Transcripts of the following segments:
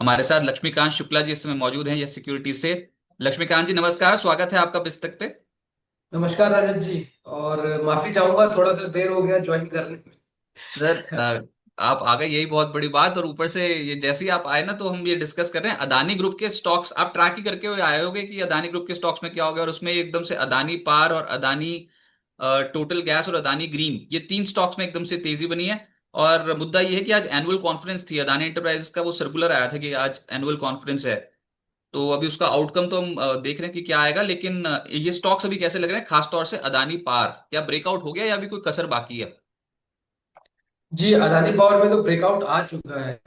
हमारे साथ लक्ष्मीकांत शुक्ला जी इस समय मौजूद हैं यस सिक्योरिटी से। लक्ष्मीकांत जी नमस्कार, स्वागत है आपका पुस्तक पे। नमस्कार राजत जी। और माफी चाहूंगा, थोड़ा सा देर हो गया ज्वाइन करने सर में। आप आ गए यही बहुत बड़ी बात, और ऊपर से ये जैसे ही आप आए ना तो हम ये डिस्कस कर रहे हैं अदानी ग्रुप के स्टॉक्स। आप ट्रैक ही करके हुए आए होगे कि अदानी ग्रुप के स्टॉक्स में क्या हो गया, और उसमें एकदम से अदानी पार और अदानी टोटल गैस और अदानी ग्रीन, ये तीन स्टॉक्स में एकदम से तेजी बनी है। और मुद्दा ये है कि आज एनुअल कॉन्फ्रेंस थी अदानी एंटरप्राइजेस का, वो सर्कुलर आया था कि आज एनुअल कॉन्फ्रेंस है। तो अभी उसका आउटकम तो हम देख रहे हैं कि क्या आएगा, लेकिन ये स्टॉक्स अभी कैसे लग रहे हैं, खासतौर से अदानी पार, क्या ब्रेकआउट हो गया या अभी कोई कसर बाकी है? जी, अदानी पावर में तो ब्रेकआउट आ चुका है।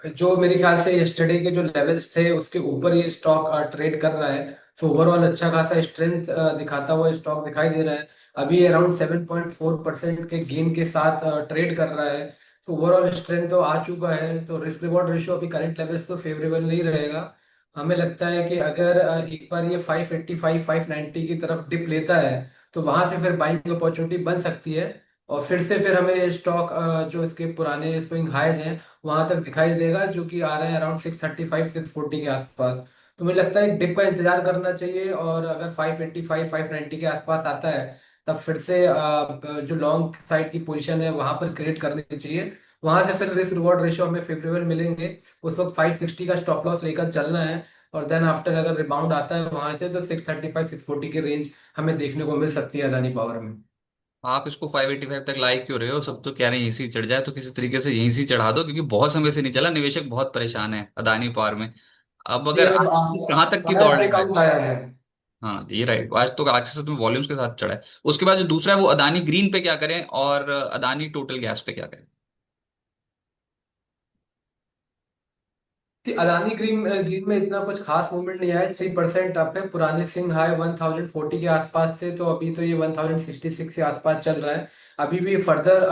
जो मेरे ख्याल से यस्टरडे के जो लेवल्स थे उसके ऊपर ये स्टॉक ट्रेड कर रहा है। तो ओवरऑल अच्छा खासा स्ट्रेंथ दिखाता हुआ स्टॉक दिखाई दे रहा है। अभी अराउंड 7.4% के गेन के साथ ट्रेड कर रहा है। तो ओवरऑल स्ट्रेंथ तो आ चुका है। तो रिस्क रिवॉर्ड रेशियो अभी करंट लेवल्स तो फेवरेबल नहीं रहेगा। हमें लगता है कि अगर एक बार ये 585 590 की तरफ डिप लेता है तो वहां से फिर बाइंग अपॉर्चुनिटी बन सकती है। और फिर से फिर हमें स्टॉक जो इसके पुराने स्विंग हाइज हैं वहां तक दिखाई देगा, जो कि आ रहे हैं अराउंड 635 640 के आसपास। तो मुझे लगता है डिप का इंतजार करना चाहिए, और अगर 585 590 के आसपास आता है तब फिर से जो लॉन्ग साइड की पोजीशन है वहां पर क्रिएट करनी चाहिए। वहां से फिर रिस्क रिवॉर्ड रेशियो हमें फेवरेबल मिलेंगे। उस वक्त 560 का स्टॉप लॉस लेकर चलना है। और देन आफ्टर अगर रिबाउंड आता है वहां से तो 635 640 की रेंज हमें देखने को मिल सकती है अदानी पावर में। आप इसको 585 तक लाइक क्यों रहे हो? सब तो कह रहे हैं यहीं से चढ़ जाए, तो किसी तरीके से यहीं से चढ़ा दो, क्योंकि बहुत समय से नहीं चला, निवेशक बहुत परेशान है अदानी पावर में। अब जी, अगर अब आज कहाँ तक की नया दौड़ लगाए? ब्रेकआउट आया है। हाँ ये राइट, आज तो आज के साथ में वॉल्यूम्स के साथ चढ़ा है। उसके बाद जो दूसरा है वो अदानी ग्रीन पे क्या करें, और अदानी टोटल गैस पे क्या करें? कि अदानी ग्रीन ग्रीन में इतना कुछ खास मूवमेंट नहीं आया। 3% अप है। पुराने सिंह हाई 1040 के आसपास थे, तो अभी तो ये 1066 के आसपास चल रहा है। अभी भी फर्दर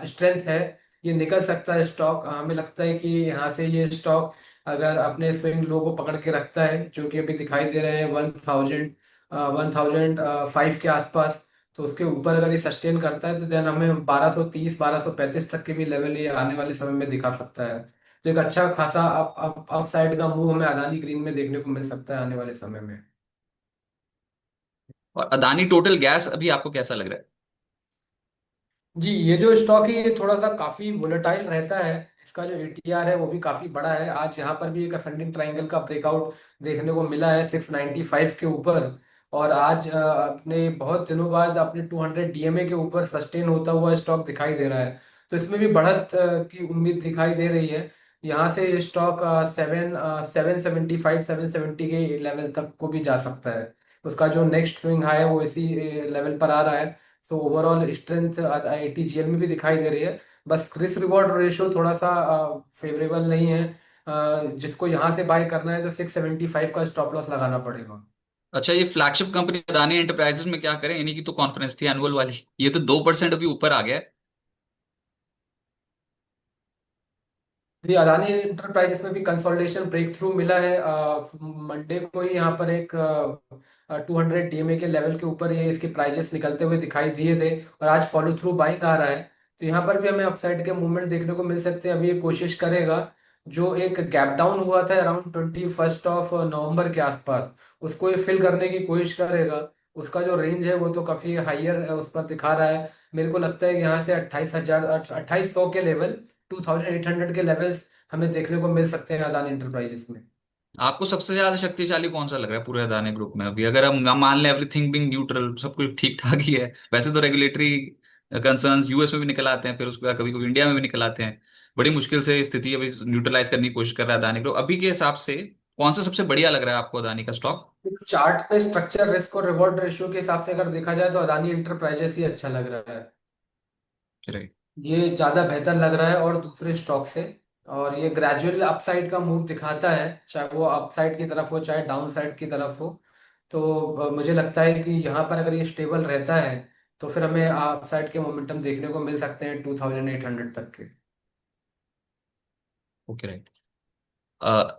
स्ट्रेंथ है। ये निकल सकता है स्टॉक। हमें लगता है कि यहाँ से ये स्टॉक अगर अपने स्विंग लो को पकड़ के रखता है, जो कि अभी दिखाई दे रहे हैं 1005 के आसपास, तो उसके ऊपर अगर ये सस्टेन करता है तो देन हमें 1230 1235 तक के भी लेवल ये आने वाले समय में दिखा सकता है। तो एक अच्छा खासा अप साइड का मूव हमें अदानी ग्रीन में देखने को मिल सकता है आने वाले समय में। और अदानी टोटल गैस अभी आपको कैसा लग रहा है? जी, ये जो स्टॉक है ये थोड़ा सा काफी वोलेटाइल रहता है। इसका जो एटीआर है वो भी काफी बड़ा है। आज यहाँ पर भी एक असेंडिंग ट्रायंगल का ब्रेकआउट देखने को मिला है 695 के ऊपर। और आज अपने बहुत दिनों बाद अपने 200 डीएमए के ऊपर सस्टेन होता हुआ स्टॉक दिखाई दे रहा है। तो इसमें भी बढ़त की उम्मीद दिखाई दे रही है। यहाँ से स्टॉक 775 770 के लेवल तक को भी जा सकता है। उसका जो नेक्स्ट स्विंग हाई है वो इसी लेवल पर आ रहा है। सो ओवरऑल स्ट्रेंथ आईटीजीएल में भी दिखाई दे रही है। बस रिस्क रिवॉर्ड रेशियो थोड़ा सा फेवरेबल नहीं है। जिसको यहाँ से बाय करना है तो 675 का स्टॉप लॉस लगाना पड़ेगा। अच्छा, ये फ्लैगशिप कंपनी अदानी एंटरप्राइजेस में क्या करें, इन्हीं की तो कॉन्फ्रेंस थी एनुअल वाली, ये तो 2% अभी ऊपर आ गया है। जी, अदानी एंटरप्राइजेस में भी कंसोलिडेशन ब्रेक थ्रू मिला है। मंडे को ही यहाँ पर एक 200 डीएमए के लेवल के ऊपर ये इसके प्राइजेस निकलते हुए दिखाई दिए थे। और आज फॉलो थ्रू बाइंग आ रहा है। तो यहाँ पर भी हमें अपसाइड के मूवमेंट देखने को मिल सकते हैं। अभी ये कोशिश करेगा। जो एक गैप डाउन हुआ था अराउंड 21 नवंबर के आसपास, उसको ये फिल करने की कोशिश करेगा। उसका जो रेंज है वो तो काफी हाइयर उस पर दिखा रहा है। मेरे को लगता है कि यहाँ से 28,000 2800 के लेवल, 2800 के लेवल्स हमें देखने को मिल सकते हैं अदानी इंटरप्राइजेस में। आपको सबसे ज्यादा शक्तिशाली कौन सा लग रहा है पूरे अदानी ग्रुप में अभी, अगर हम मान लें एवरीथिंग बिंग न्यूट्रल, सब कुछ ठीक ठाक ही है? वैसे तो रेगुलेटरी कंसर्न्स यूएस में भी निकल आते हैं, फिर उसके बाद कभी कभी इंडिया में भी निकल आते हैं। बड़ी मुश्किल से स्थिति अभी न्यूट्रलाइज करने की कोशिश कर रहा है अदानी ग्रुप। अभी के हिसाब से कौन सा सबसे बढ़िया लग रहा है आपको अदानी का स्टॉक? चार्ट पे स्ट्रक्चर रिस्क और रिवॉर्ड रेशियो के हिसाब से अगर देखा जाए तो अदानी इंटरप्राइजेस ही अच्छा लग रहा है। राइट। ये ज्यादा बेहतर लग रहा है और दूसरे स्टॉक से। और ये ग्रेजुअल अपसाइड का मूव दिखाता है, चाहे वो अपसाइड की तरफ हो चाहे डाउन साइड की तरफ हो। तो मुझे लगता है कि यहाँ पर अगर ये स्टेबल रहता है तो फिर हमें अपसाइड के मोमेंटम देखने को मिल सकते हैं 2800 तक के। Okay right.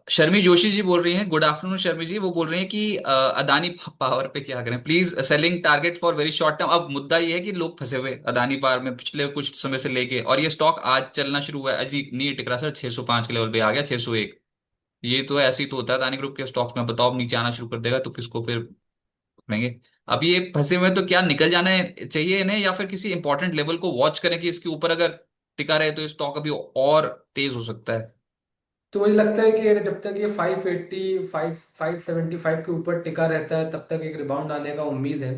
शर्मी जोशी जी बोल रही हैं, गुड आफ्टरनून शर्मी जी। वो बोल रही हैं कि अदानी पावर पे क्या करें please, selling target for very short term. अब मुद्दा ये है कि लोग फंसे हुए अदानी पावर में पिछले कुछ समय से लेके, और ये स्टॉक आज चलना शुरू हुआ है, आज नहीं टिक रहा सर, 605 के लेवल पे आ गया, 601। ये तो ऐसे ही तो होता है अदानी ग्रुप के स्टॉक्स में। बताओ अब नीचे आना शुरू कर देगा तो किसको फिर पकड़ेंगे। अब ये फंसे हुए हैं, तो क्या निकल जाना चाहिए इन्हें, या फिर किसी इंपॉर्टेंट लेवल को वॉच करें कि इसके ऊपर अगर टिका रहे तो स्टॉक अभी और तेज हो सकता है। तो मुझे लगता है कि अगर जब तक ये 580 575 के ऊपर टिका रहता है तब तक एक रिबाउंड आने का उम्मीद है।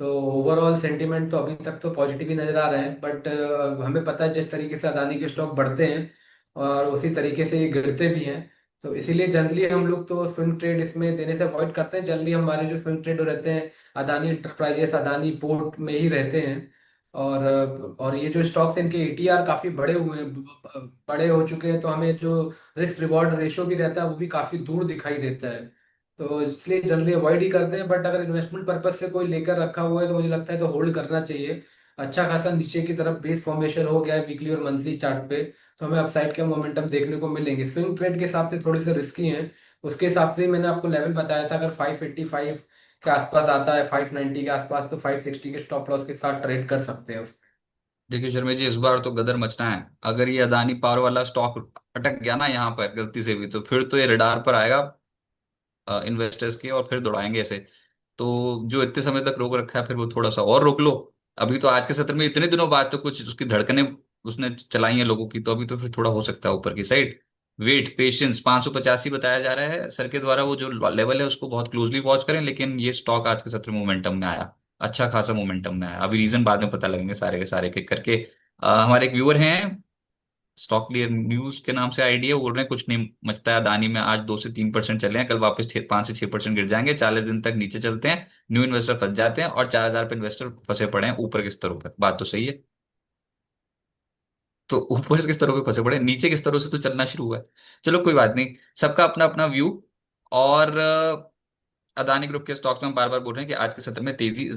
तो ओवरऑल सेंटीमेंट तो अभी तक तो पॉजिटिव ही नजर आ रहे हैं, बट हमें पता है जिस तरीके से अदानी के स्टॉक बढ़ते हैं और उसी तरीके से ये गिरते भी हैं। तो इसीलिए जनरली हम लोग तो स्विंग ट्रेड इसमें देने से अवॉइड करते हैं। जनरली हमारे जो स्विंग ट्रेड रहते हैं अदानी इंटरप्राइजेस अदानी पोर्ट में ही रहते हैं। और ये जो स्टॉक्स हैं इनके एटीआर काफी बड़े हुए हैं, बड़े हो चुके हैं, तो हमें जो रिस्क रिवॉर्ड रेशियो भी रहता है वो भी काफी दूर दिखाई देता है। तो इसलिए जनरली अवॉइड ही करते हैं, बट अगर इन्वेस्टमेंट पर्पज से कोई लेकर रखा हुआ है तो मुझे लगता है तो होल्ड करना चाहिए। अच्छा खासा नीचे की तरफ बेस फॉर्मेशन हो गया है वीकली और मंथली चार्ट पे, तो हमें अपसाइड के मोमेंटम देखने को मिलेंगे। स्विंग ट्रेड के हिसाब से थोड़े से रिस्की हैं। उसके हिसाब से ही मैंने आपको लेवल बताया था, अगर 585 के आसपास आता है, 590 के आसपास, तो 560 के स्टॉप लॉस के साथ ट्रेड कर सकते हैं। देखिए शर्मा जी, इस बार तो गदर मचना है। अगर ये अदानी पावर वाला स्टॉक अटक गया ना यहाँ पर गलती से भी, तो फिर तो ये रडार पर आएगा इन्वेस्टर्स के, और फिर दौड़ाएंगे ऐसे। तो जो इतने समय तक रोक रखा है फिर वो थोड़ा सा और रोक लो। अभी तो आज के सत्र में इतने दिनों बाद तो कुछ उसकी धड़कनें उसने चलाई हैं लोगों की, तो अभी तो फिर थोड़ा हो सकता है ऊपर की साइड। वेट पेशेंस 585 बताया जा रहा है सर के द्वारा, वो जो लेवल है उसको बहुत क्लोजली वॉच करें। लेकिन ये स्टॉक आज के सत्र में मोमेंटम में आया, अच्छा खासा मोमेंटम में आया। अभी रीजन बाद में पता लगेंगे सारे के सारे के करके। हमारे एक व्यूअर हैं स्टॉक क्लियर न्यूज के नाम से आईडी है, वो बोल रहे हैं कुछ नहीं मचता है अदानी में, आज 2 से 3% चले हैं, कल वापस 5 से 6% गिर जाएंगे, 40 दिन तक नीचे चलते हैं, न्यू इन्वेस्टर फंस जाते हैं, और 4,000 पे इन्वेस्टर फंसे पड़े हैं ऊपर के स्तरों पर। बात तो सही है। तो ऊपर के स्तरों पे फंसे पड़े हैं, नीचे के स्तरों से तो चलना शुरू हुआ है। चलो कोई बात नहीं, सबका अपना अपना व्यू। और अदानी ग्रुप के स्टॉक्स में हम बार बार बोल रहे हैं कि आज के सत्र में तेजी